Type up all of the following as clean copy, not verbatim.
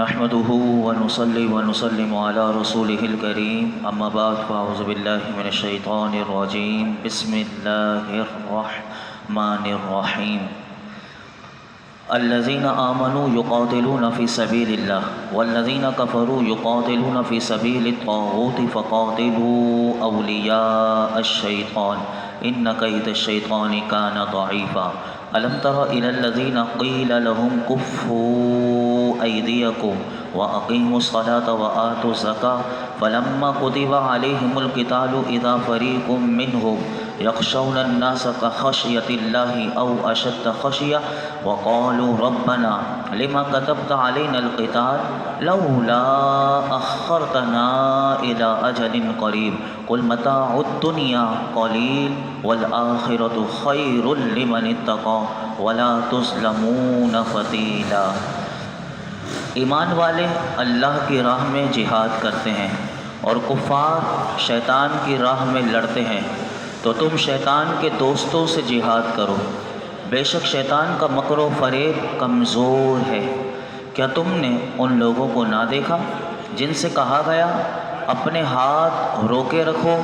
نحمده ونصلي ونسلم على رسوله الكريم اما بعد فاعوذ بالله من الشيطان الرجيم بسم الله الرحمن الرحيم الذين آمنوا يقاتلون في سبيل الله والذين كفروا يقاتلون في سبيل الطاغوت فقاتلوا أولياء الشيطان إن كيد الشيطان كان ضعيفا ألم تر إلى الذين قيل لهم كفوا أيديكم وأقيموا الصلاة وآتوا الزكاة فلما كتب عليهم القتال إذا فريق منهم يخشون الناس كخشية الله أو أشد خشية وقالوا ربنا لما كتبت علينا القتال لولا أخرتنا إلى أجل قريب قل متاع الدنيا قليل والآخرة خير لمن اتقى ولا تظلمون فتیلا۔ ایمان والے اللہ کی راہ میں جہاد کرتے ہیں اور کفار شیطان کی راہ میں لڑتے ہیں، تو تم شیطان کے دوستوں سے جہاد کرو، بے شک شیطان کا مکر و فریب کمزور ہے۔ کیا تم نے ان لوگوں کو نہ دیکھا جن سے کہا گیا اپنے ہاتھ روکے رکھو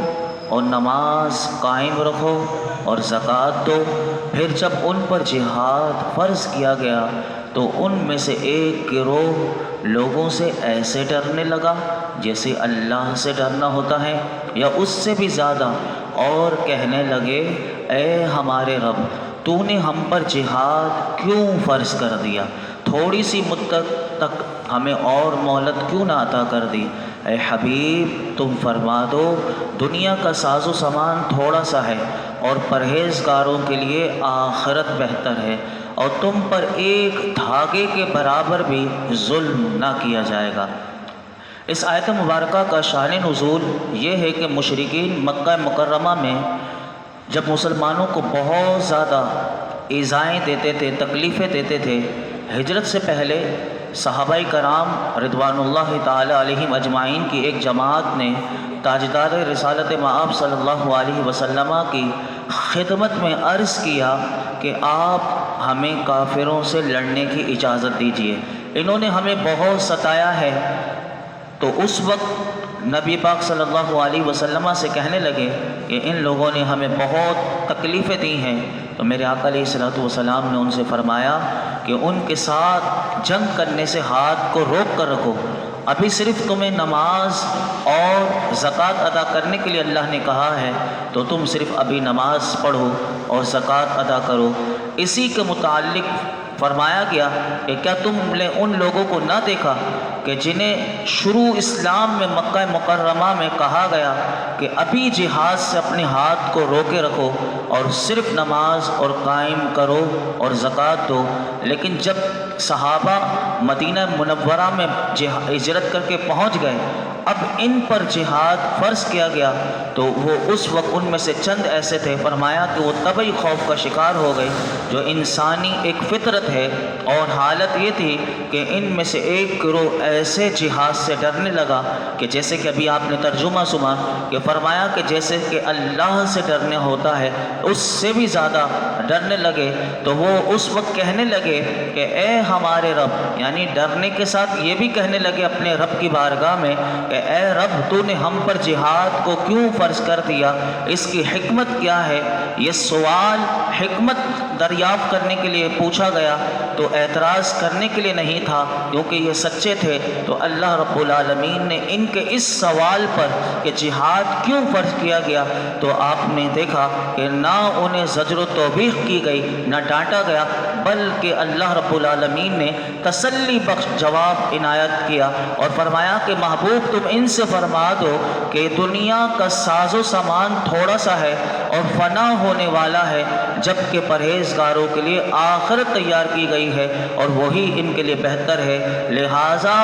اور نماز قائم رکھو اور زکوٰۃ دو، پھر جب ان پر جہاد فرض کیا گیا تو ان میں سے ایک گروہ لوگوں سے ایسے ڈرنے لگا جیسے اللہ سے ڈرنا ہوتا ہے یا اس سے بھی زیادہ، اور کہنے لگے اے ہمارے رب، تو نے ہم پر جہاد کیوں فرض کر دیا؟ تھوڑی سی مدت تک ہمیں اور مہلت کیوں نہ عطا کر دی؟ اے حبیب تم فرما دو دنیا کا ساز و سامان تھوڑا سا ہے اور پرہیزگاروں کے لیے آخرت بہتر ہے، اور تم پر ایک دھاگے کے برابر بھی ظلم نہ کیا جائے گا۔ اس آیت مبارکہ کا شان نزول یہ ہے کہ مشرکین مکہ مکرمہ میں جب مسلمانوں کو بہت زیادہ ایذائیں دیتے تھے، تکلیفیں دیتے تھے، ہجرت سے پہلے صحابہ کرام رضوان اللہ تعالی علیہم اجمعین کی ایک جماعت نے تاجدار رسالت مآب صلی اللہ علیہ وسلم کی خدمت میں عرض کیا کہ آپ ہمیں کافروں سے لڑنے کی اجازت دیجیے، انہوں نے ہمیں بہت ستایا ہے۔ تو اس وقت نبی پاک صلی اللہ علیہ وسلم سے کہنے لگے کہ ان لوگوں نے ہمیں بہت تکلیفیں دی ہیں، تو میرے آقا علیہ الصلوۃ والسلام نے ان سے فرمایا کہ ان کے ساتھ جنگ کرنے سے ہاتھ کو روک کر رکھو، ابھی صرف تمہیں نماز اور زکوٰۃ ادا کرنے کے لیے اللہ نے کہا ہے، تو تم صرف ابھی نماز پڑھو اور زکوٰۃ ادا کرو۔ اسی کے متعلق فرمایا گیا کہ کیا تم نے ان لوگوں کو نہ دیکھا کہ جنہیں شروع اسلام میں مکہ مکرمہ میں کہا گیا کہ ابھی جہاد سے اپنے ہاتھ کو روکے رکھو اور صرف نماز اور قائم کرو اور زکوٰۃ دو، لیکن جب صحابہ مدینہ منورہ میں ہجرت کر کے پہنچ گئے، اب ان پر جہاد فرض کیا گیا، تو وہ اس وقت ان میں سے چند ایسے تھے، فرمایا کہ وہ طبعی خوف کا شکار ہو گئے جو انسانی ایک فطرت ہے، اور حالت یہ تھی کہ ان میں سے ایک گروہ ایسے جہاد سے ڈرنے لگا کہ جیسے کہ ابھی آپ نے ترجمہ سنا کہ فرمایا کہ جیسے کہ اللہ سے ڈرنے ہوتا ہے اس سے بھی زیادہ ڈرنے لگے، تو وہ اس وقت کہنے لگے کہ اے ہمارے رب، یعنی ڈرنے کے ساتھ یہ بھی کہنے لگے اپنے رب کی بارگاہ میں کہ اے رب تو نے ہم پر جہاد کو کیوں فرض کر دیا، اس کی حکمت کیا ہے؟ یہ سوال حکمت دریافت کرنے کے لیے پوچھا گیا، تو اعتراض کرنے کے لیے نہیں تھا کیونکہ یہ سچے تھے۔ تو اللہ رب العالمین نے ان کے اس سوال پر کہ جہاد کیوں فرض کیا گیا، تو آپ نے دیکھا کہ نہ انہیں زجر و توبیخ کی گئی، نہ ڈانٹا گیا، بلکہ اللہ رب العالمین نے تسلی بخش جواب عنایت کیا اور فرمایا کہ محبوب تم ان سے فرما دو کہ دنیا کا ساز و سامان تھوڑا سا ہے اور فنا ہونے والا ہے، جبکہ پرہیزگاروں کے لیے آخرت تیار کی گئی ہے اور وہی ان کے لیے بہتر ہے، لہٰذا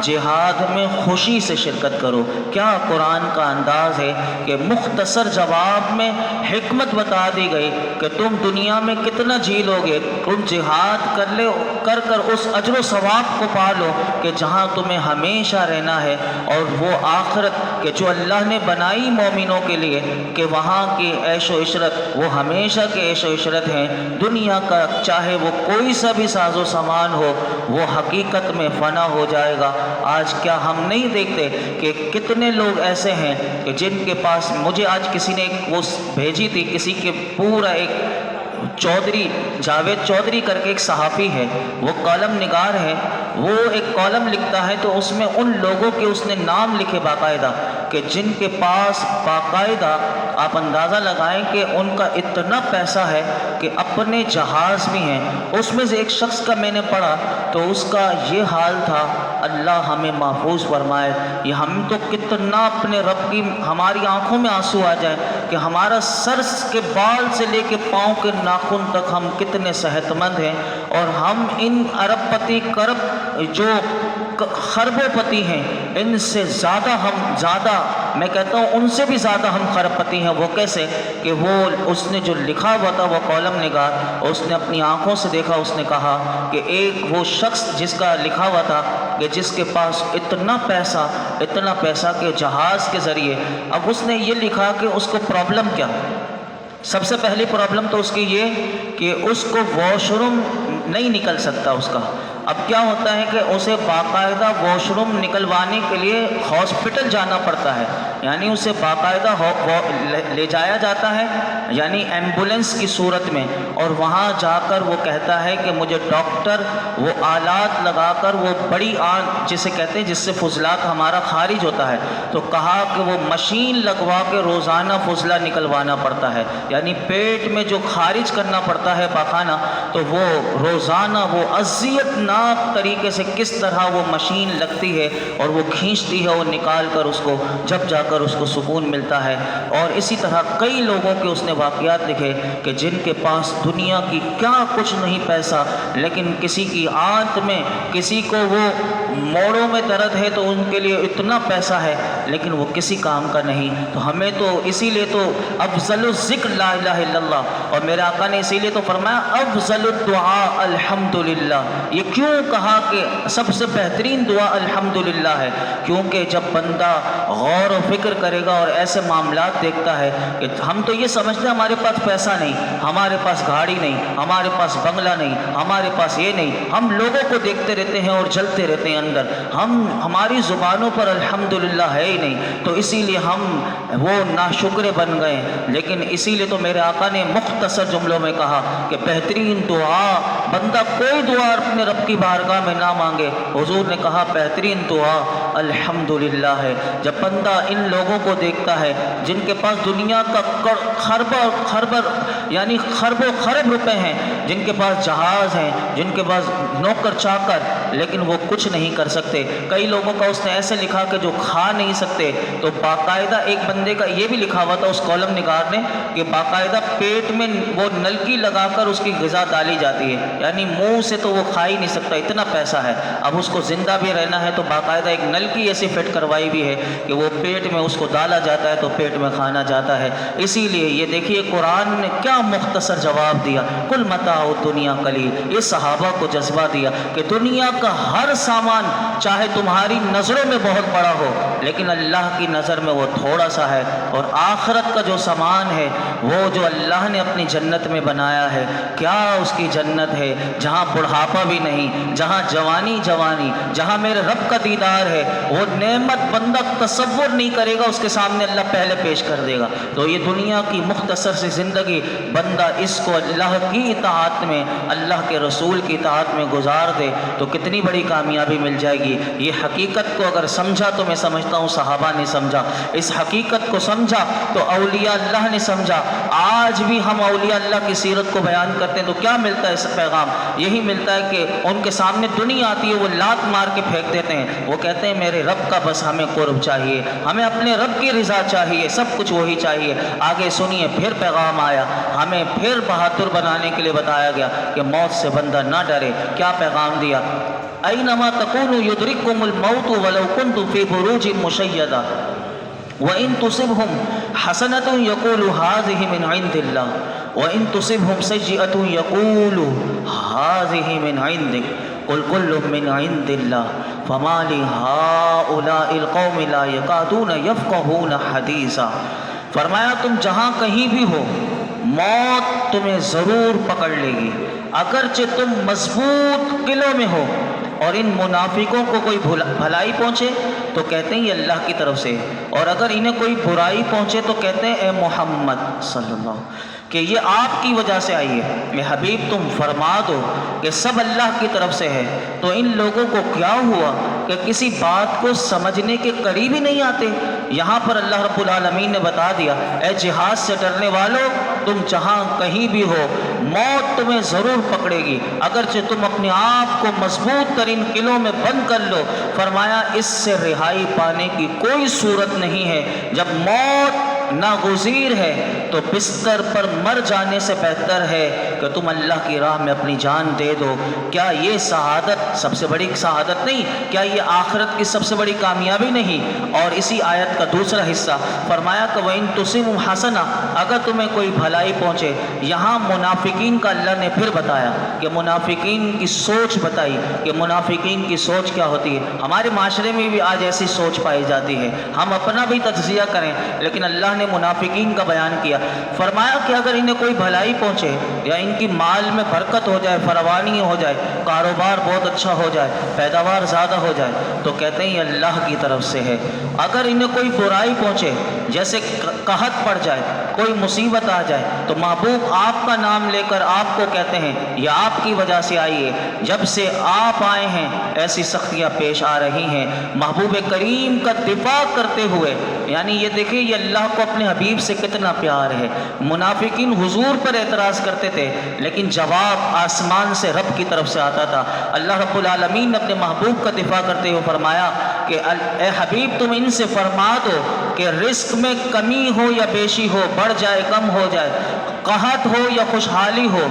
جہاد میں خوشی سے شرکت کرو۔ کیا قرآن کا انداز ہے کہ مختصر جواب میں حکمت بتا دی گئی کہ تم دنیا میں کتنا جی لو گے، تم جہاد کر اس اجر و ثواب کو پا لو کہ جہاں تمہیں ہمیشہ رہنا ہے، اور وہ آخرت کہ جو اللہ نے بنائی مومنوں کے لیے کہ وہاں کی عیش و عشرت وہ ہمیشہ کے عیش عیش و عشرت ہیں، دنیا کا چاہے وہ کوئی سا بھی ساز و سامان ہو وہ حقیقت میں فنا ہو جائے گا۔ آج کیا ہم نہیں دیکھتے کہ کتنے لوگ ایسے ہیں کہ جن کے پاس، مجھے آج کسی نے ایک پوسٹ بھیجی تھی، کسی کے پورا ایک چودھری، جاوید چودھری کر کے ایک صحافی ہے، وہ کالم نگار ہے، وہ ایک کالم لکھتا ہے تو اس میں ان لوگوں کے اس نے نام لکھے باقاعدہ کہ جن کے پاس باقاعدہ آپ اندازہ لگائیں کہ ان کا اتنا پیسہ ہے کہ اپنے جہاز بھی ہیں۔ اس میں سے ایک شخص کا میں نے پڑھا تو اس کا یہ حال تھا، اللہ ہمیں محفوظ فرمائے، یہ ہم تو کتنا اپنے رب کی، ہماری آنکھوں میں آنسو آ جائے کہ ہمارا سر کے بال سے لے کے پاؤں کے ناخن تک ہم کتنے صحت مند ہیں، اور ہم ان ارب پتی کرب جو خربوں پتی ہیں ان سے زیادہ میں کہتا ہوں ان سے بھی زیادہ ہم خرب پتی ہیں۔ وہ کیسے کہ وہ اس نے جو لکھا ہوا تھا، وہ کالم نگار، اس نے اپنی آنکھوں سے دیکھا، اس نے کہا کہ ایک وہ شخص جس کا لکھا ہوا تھا کہ جس کے پاس اتنا پیسہ کہ جہاز کے ذریعے، اب اس نے یہ لکھا کہ اس کو پرابلم کیا، سب سے پہلی پرابلم تو اس کی یہ کہ اس کو واش روم نہیں نکل سکتا اس کا۔ اب کیا ہوتا ہے کہ اسے باقاعدہ واش روم نکلوانے کے لیے ہاسپٹل جانا پڑتا ہے، یعنی اسے باقاعدہ لے جایا جاتا ہے، یعنی ایمبولنس کی صورت میں، اور وہاں جا کر وہ کہتا ہے کہ مجھے ڈاکٹر وہ آلات لگا کر، وہ بڑی آنکھ جسے کہتے ہیں جس سے فضلات ہمارا خارج ہوتا ہے، تو کہا کہ وہ مشین لگوا کے روزانہ فضلہ نکلوانا پڑتا ہے، یعنی پیٹ میں جو خارج کرنا پڑتا ہے پاخانہ، تو وہ روزانہ وہ اذیت ناک طریقے سے کس طرح وہ مشین لگتی ہے اور وہ کھینچتی ہے، وہ نکال کر اس کو جب جا کر اس کو سکون ملتا ہے۔ اور اسی طرح کئی لوگوں کے اس نے واقعات لکھے کہ جن کے پاس دنیا کی کیا کچھ نہیں پیسہ، لیکن کسی کی آنت میں، کسی کو وہ موڑوں میں درد ہے تو ان کے لیے اتنا پیسہ ہے لیکن وہ کسی کام کا نہیں۔ تو ہمیں تو اسی لیے تو افضل الذکر لا الہ الا اللہ، اور میرے آقا نے اسی لیے تو فرمایا افضل الدعاء الحمدللہ۔ یہ کیوں کہا کہ سب سے بہترین دعا الحمدللہ ہے؟ کیونکہ جب بندہ غور و فکر کرے گا اور ایسے معاملات دیکھتا ہے کہ ہم تو یہ سمجھتے ہیں ہمارے پاس پیسہ نہیں، ہمارے پاس گاڑی نہیں، ہمارے پاس بنگلہ نہیں، ہمارے پاس یہ نہیں، ہم لوگوں کو دیکھتے رہتے ہیں اور جلتے رہتے ہیں اندر، ہماری زبانوں پر الحمدللہ ہے ہی نہیں، تو اسی لیے ہم وہ ناشکرے بن گئے۔ لیکن اسی لیے تو میرے آقا نے مختصر جملوں میں کہا کہ بہترین دعا، بندہ کوئی دعا اپنے رب کی بارگاہ میں نہ مانگے، حضور نے کہا بہترین دعا الحمدللہ ہے۔ جب بندہ ان لوگوں کو دیکھتا ہے جن کے پاس دنیا کا یعنی خرب و خرب روپے ہیں، جن کے پاس جہاز ہیں، جن کے پاس نوکر چاکر، لیکن وہ کچھ نہیں کر سکتے۔ کئی لوگوں کا اس نے ایسے لکھا کہ جو کھا نہیں سکتے، تو باقاعدہ ایک بندے کا یہ بھی لکھا ہوا تھا اس کالم نگار نے کہ باقاعدہ پیٹ میں وہ نلکی لگا کر اس کی غذا ڈالی جاتی ہے، یعنی منہ سے تو وہ کھا ہی نہیں سکتا، اتنا پیسہ ہے۔ اب اس کو زندہ بھی رہنا ہے تو باقاعدہ ایک نلکی ایسی فٹ کروائی بھی ہے کہ وہ پیٹ میں اس کو ڈالا جاتا ہے تو پیٹ میں کھانا جاتا ہے۔ اسی لیے یہ دیکھیے قرآن نے کیا مختصر جواب دیا، کل متاع الدنیا قلیل۔ یہ صحابہ کو جذبہ دیا کہ دنیا کا ہر سامان چاہے تمہاری نظروں میں بہت بڑا ہو لیکن اللہ کی نظر میں وہ تھوڑا سا ہے، اور آخرت کا جو سامان ہے وہ جو اللہ نے اپنی جنت میں بنایا ہے، کیا اس کی جنت ہے جہاں بڑھاپا بھی نہیں، جہاں جوانی جہاں میرے رب کا دیدار ہے، وہ نعمت بندہ تصور نہیں کرے گا، اس کے سامنے اللہ پہلے پیش کر دے گا۔ تو یہ دنیا کی مختصر سی زندگی بندہ اس کو اللہ کی اطاعت میں، اللہ کے رسول کی اطاعت میں گزار دے تو کتنی بڑی کامیابی مل جائے گی۔ یہ حقیقت کو اگر سمجھا تو میں سمجھتا ہوں صحابہ نے سمجھا، اس حقیقت کو سمجھا تو اولیاء اللہ نے سمجھا۔ آج بھی ہم اولیاء اللہ کی سیرت کو بیان کرتے ہیں تو کیا ملتا ہے اس پیغام؟ یہی ملتا ہے کہ ان کے سامنے دنیا آتی ہے وہ لات مار کے پھینک دیتے ہیں، وہ کہتے ہیں میرے رب کا بس ہمیں قرب چاہیے، ہمیں اپنے رب کی رضا چاہیے، سب کچھ وہی چاہیے۔ آگے سنیے پھر پیغام آیا، ہمیں پھر بہادر بنانے کے لیے بتایا گیا کہ موت سے بندہ نہ ڈرے۔ کیا پیغام دیا؟ اینما تکونوا یدرککم الموت ولو کنتم فی بروج مشیدہ وَإِن تُصِبْهُمْ حَسَنَةٌ يَقُولُ هَٰذِهِ مِنْ عِنْدِ اللَّهِ وَإِن تُصِبْهُمْ سَيِّئَةٌ يَقُولُ هَٰذِهِ مِنْ عِنْدِكَ قُلْ كُلٌّ مِنْ عِنْدِ اللَّهِ فَمَا لِهَٰؤُلَاءِ الْقَوْمِ لَا يَكَادُونَ يَفْقَهُونَ حَدِيثًا۔ فرمایا تم جہاں کہیں بھی ہو، موت تمہیں ضرور پکڑ لے گی، اگرچہ تم مضبوط قلعوں میں ہو۔ اور ان منافقوں کو کوئی بھلائی پہنچے تو کہتے ہیں یہ اللہ کی طرف سے، اور اگر انہیں کوئی برائی پہنچے تو کہتے ہیں اے محمد صلی اللہ علیہ وسلم کہ یہ آپ کی وجہ سے آئی ہے۔ اے حبیب تم فرما دو کہ سب اللہ کی طرف سے ہے۔ تو ان لوگوں کو کیا ہوا کہ کسی بات کو سمجھنے کے قریب ہی نہیں آتے۔ یہاں پر اللہ رب العالمین نے بتا دیا اے جہاد سے ڈرنے والوں، تم جہاں کہیں بھی ہو موت تمہیں ضرور پکڑے گی، اگرچہ تم اپنے آپ کو مضبوط ترین قلعوں میں بند کر لو۔ فرمایا اس سے رہائی پانے کی کوئی صورت نہیں ہے۔ جب موت ناگزیر ہے تو بستر پر مر جانے سے بہتر ہے کہ تم اللہ کی راہ میں اپنی جان دے دو۔ کیا یہ شہادت سب سے بڑی شہادت نہیں؟ کیا یہ آخرت کی سب سے بڑی کامیابی نہیں؟ اور اسی آیت کا دوسرا حصہ فرمایا کہ وَإِن تُصِبْهُمْ حَسَنَةٌ، اگر تمہیں کوئی بھلائی پہنچے۔ یہاں منافقین کا اللہ نے پھر بتایا کہ منافقین کی سوچ بتائی کہ منافقین کی سوچ کیا ہوتی ہے۔ ہمارے معاشرے میں بھی آج ایسی سوچ پائی جاتی ہے، ہم اپنا بھی تجزیہ کریں، لیکن اللہ نے منافقین کا بیان کیا۔ فرمایا کہ اگر انہیں کوئی بھلائی پہنچے یا ان کی مال میں برکت ہو جائے، فراوانی ہو جائے، کاروبار بہت اچھا ہو جائے، پیداوار زیادہ ہو جائے، تو کہتے ہیں یہ اللہ کی طرف سے ہے۔ اگر انہیں کوئی برائی پہنچے، جیسے قحط پڑ جائے، کوئی مصیبت آ جائے، تو محبوب آپ کا نام لے کر آپ کو کہتے ہیں یہ آپ کی وجہ سے آئی ہے، جب سے آپ آئے ہیں ایسی سختیاں پیش آ رہی ہیں۔ محبوب کریم کا دفاع کرتے ہوئے، یعنی یہ دیکھیں یہ اللہ کو اپنے حبیب سے کتنا پیار ہے۔ منافقین حضور پر اعتراض کرتے تھے، لیکن جواب آسمان سے رب کی طرف سے آتا تھا۔ اللہ رب العالمین نے اپنے محبوب کا دفاع کرتے ہوئے فرمایا کہ اے حبیب تم ان سے فرما دو کہ رزق میں کمی ہو یا بیشی ہو، بڑھ جائے کم ہو جائے، قحط ہو یا خوشحالی ہو،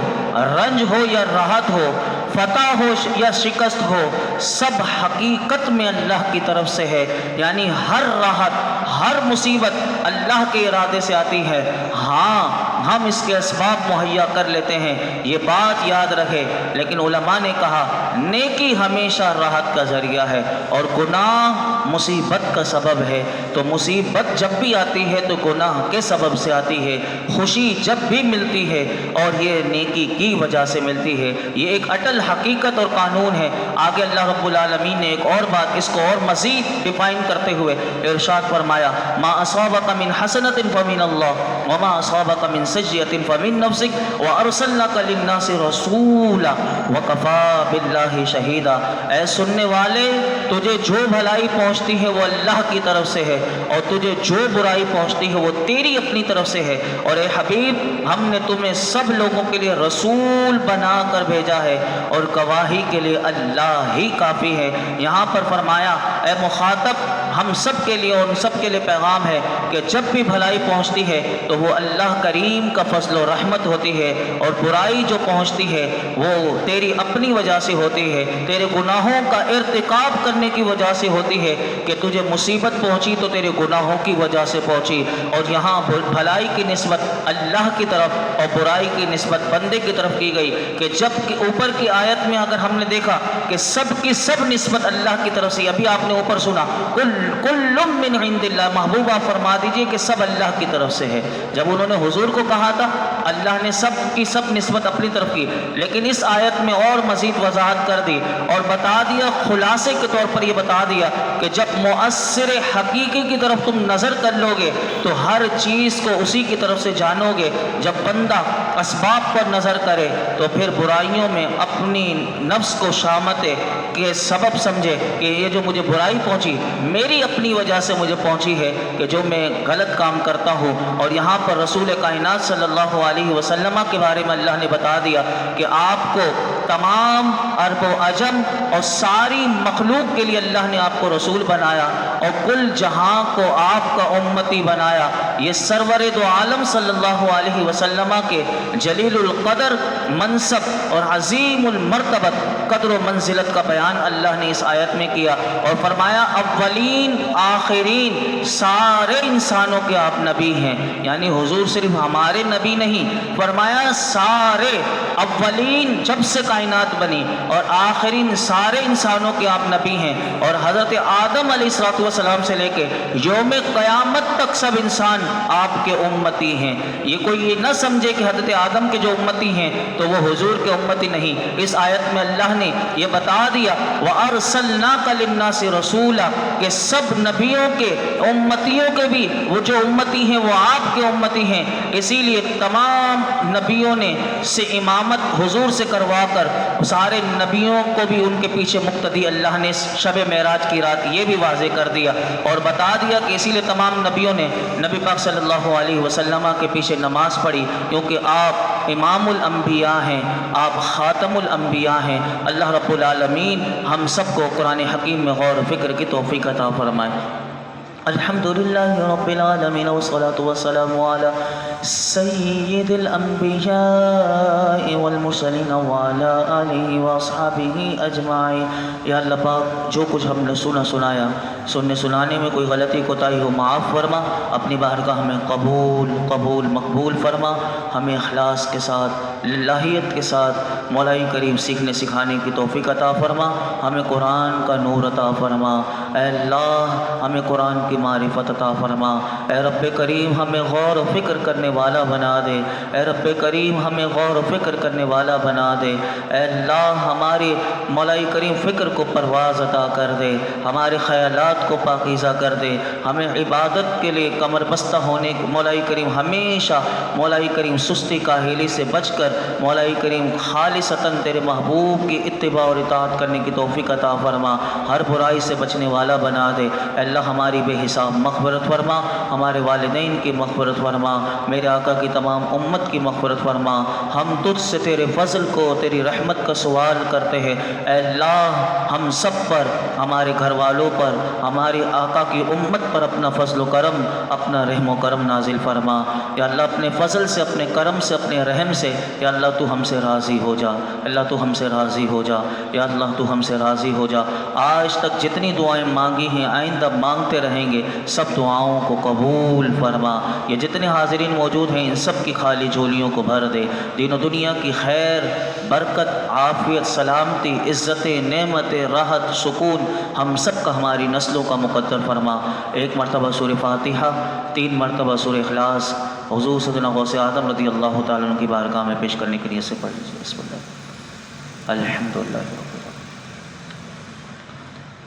رنج ہو یا راحت ہو، فتح ہو یا شکست ہو، سب حقیقت میں اللہ کی طرف سے ہے۔ یعنی ہر راحت، ہر مصیبت اللہ کے ارادے سے آتی ہے۔ ہاں ہم اس کے اسباب مہیا کر لیتے ہیں، یہ بات یاد رکھے۔ لیکن علماء نے کہا نیکی ہمیشہ راحت کا ذریعہ ہے اور گناہ مصیبت کا سبب ہے۔ تو مصیبت جب بھی آتی ہے تو گناہ کے سبب سے آتی ہے، خوشی جب بھی ملتی ہے اور یہ نیکی کی وجہ سے ملتی ہے۔ یہ ایک اٹل حقیقت اور قانون ہے۔ آگے اللہ رب العالمین نے ایک اور بات اس کو اور مزید ڈیفائن کرتے ہوئے ارشاد فرمایا ما اصابک من حسنۃ فمن اللہ وما اصابک من سیئۃ فمن نفسک وارسلناک للناس رسولا وکفی باللہ شہیدا۔ اے سننے والے، تجھے جو بھلائی پہنچتی ہے وہ اللہ کی طرف سے ہے، اور تجھے جو برائی پہنچتی ہے وہ تیری اپنی طرف سے ہے۔ اور اے حبیب ہم نے تمہیں سب لوگوں کے لیے رسول بنا کر بھیجا ہے، اور گواہی کے لیے اللہ ہی کافی ہے۔ یہاں پر فرمایا اے مخاطب ہم سب کے لیے اور ان سب کے لیے پیغام ہے کہ جب بھی بھلائی پہنچتی ہے تو وہ اللہ کریم کا فضل و رحمت ہوتی ہے، اور برائی جو پہنچتی ہے وہ تیری اپنی وجہ سے ہوتی ہے، تیرے گناہوں کا ارتکاب کرنے کی وجہ سے ہوتی ہے کہ تجھے مصیبت پہنچی تو تیرے گناہوں کی وجہ سے پہنچی۔ اور یہاں بھلائی کی نسبت اللہ کی طرف اور برائی کی نسبت بندے کی طرف کی گئی، کہ جب کہ اوپر کی آیت میں اگر ہم نے دیکھا کہ سب کی سب نسبت اللہ کی طرف سے، ابھی آپ نے اوپر سنا کل من عند اللہ، محبوبہ فرما دیجئے کہ سب اللہ کی طرف سے ہے۔ جب انہوں نے حضور کو کہا تھا اللہ نے سب کی سب نسبت اپنی طرف کی، لیکن اس آیت میں اور مزید وضاحت کر دی اور بتا دیا، خلاصے کے طور پر یہ بتا دیا کہ جب مؤثر حقیقی کی طرف تم نظر کر لو گے تو ہر چیز کو اسی کی طرف سے جانو گے۔ جب بندہ اسباب پر نظر کرے تو پھر برائیوں میں اپنی نفس کو شامت کے سبب سمجھے کہ یہ جو مجھے برائی پہنچی میری اپنی وجہ سے مجھے پہنچی ہے کہ جو میں غلط کام کرتا ہوں۔ اور یہاں پر رسول کائنات صلی اللہ علیہ وسلم کے بارے میں اللہ نے بتا دیا کہ آپ کو تمام عرب و عجم اور ساری مخلوق کے لیے اللہ نے آپ کو رسول بنایا اور کل جہاں کو آپ کا امتی بنایا۔ یہ سرور دو عالم صلی اللہ علیہ وسلم کے جلیل القدر منصب اور عظیم المرتبت قدر و منزلت کا بیان اللہ نے اس آیت میں کیا اور فرمایا اولین آخرین سارے انسانوں کے آپ نبی ہیں، یعنی حضور صرف ہمارے نبی نہیں، فرمایا سارے اولین جب سے کائنات بنی اور آخرین سارے انسانوں کے آپ نبی ہیں، اور حضرت آدم علیہ السلام سے لے کے یوم قیامت تک سب انسان آپ کے امتی ہیں۔ یہ کوئی یہ نہ سمجھے کہ حضرت آدم کے جو امتی ہیں تو وہ حضور کے امتی نہیں، اس آیت میں اللہ نے یہ بتا دیا وَأَرْسَلْنَاكَ لِلنَّاسِ رَسُولًا کہ سب نبیوں کے امتیوں کے بھی وہ جو امتی ہیں وہ آپ کے امتی ہیں، اسی لیے تمام نبیوں نے سے امامت حضور سے کروا کر سارے نبیوں کو بھی ان کے پیچھے مقتدی اللہ نے شب معراج کی رات یہ بھی واضح کر دیا اور بتا دیا کہ اسی لیے تمام نبیوں نے نبی پاک صلی اللہ علیہ وسلم کے پیچھے نماز پڑھی، کیونکہ آپ امام الانبیاء ہیں، آپ خاتم الانبیاء ہیں۔ اللہ رب العالمین ہم سب کو قرآن حکیم میں غور و فکر کی توفیق عطا فرمائے۔ الحمدللہ رب العالمین والصلاة والسلام علی سید الانبیاء والمرسلین وعلی آلہ واصحابہ اجمعین۔ یا اللہ پاک جو کچھ ہم نے سنایا، سننے سنانے میں کوئی غلطی کوتاہی ہو معاف فرما، اپنی بارگاہ ہمیں قبول مقبول فرما، ہمیں اخلاص کے ساتھ للہیت کے ساتھ مولائی کریم سیکھنے سکھانے کی توفیق عطا فرما، ہمیں قرآن کا نور عطا فرما، اے اللہ ہمیں قرآن کی معرفت عطا فرما، اے رب کریم ہمیں غور و فکر کرنے والا بنا دے، اے رب کریم ہمیں غور و فکر کرنے والا بنا دے، اے اللہ ہمارے مولائی کریم فکر کو پرواز عطا کر دے، ہمارے خیالات کو پاکیزہ کر دے، ہمیں عبادت کے لیے کمر بستہ ہونے مولائی کریم ہمیشہ مولائی کریم سستی کاہلی سے بچ کر مولائی کریم خالصتاً تیرے محبوب کی اتباع اور اطاعت کرنے کی توفیق عطا فرما، ہر برائی سے بچنے والا بنا دے، اے اللہ ہماری بے حساب مغفرت فرما، ہمارے والدین کی مغفرت فرما، میرے آقا کی تمام امت کی مغفرت فرما، ہم تجھ سے تیرے فضل کو تیری رحمت کا سوال کرتے ہیں، اے اللہ ہم سب پر، ہمارے گھر والوں پر، ہمارے آقا کی امت پر اپنا فضل و کرم، اپنا رحم و کرم نازل فرما، یا اللہ اپنے فضل سے، اپنے کرم سے، اپنے رحم سے، یا اللہ تو ہم سے راضی ہو جا، اللہ تو ہم سے راضی ہو جا، یا اللہ تو ہم سے راضی ہو جا۔ آج تک جتنی دعائیں مانگی ہیں آئندہ مانگتے رہیں گے، سب دعاؤں کو قبول فرما، یہ جتنے حاضرین موجود ہیں ان سب کی خالی جھولیوں کو بھر دے، دین و دنیا کی خیر، برکت، عافیت، سلامتی، عزت، نعمت، راحت، سکون ہم سب کا ہماری نسلوں کا مقدر فرما۔ ایک مرتبہ سورہ فاتحہ، 3 مرتبہ سورہ اخلاص حضور سیدنا غوث اعظم رضی اللہ تعالیٰ عنہ کی بارگاہ میں پیش کرنے کے لیے سے پڑھ لیجیے۔ بسم اللہ الحمدللہ رب العالمین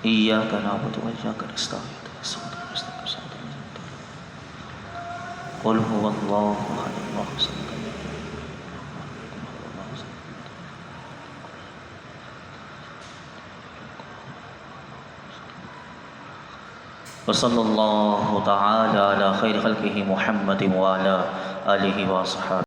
ایاک نعبد و ایاک نستعین قل هو اللہ احد اللہ الصمد وصلی اللہ تعالی علی خیر خلقہ محمد وعلی آلہ وصحبہ۔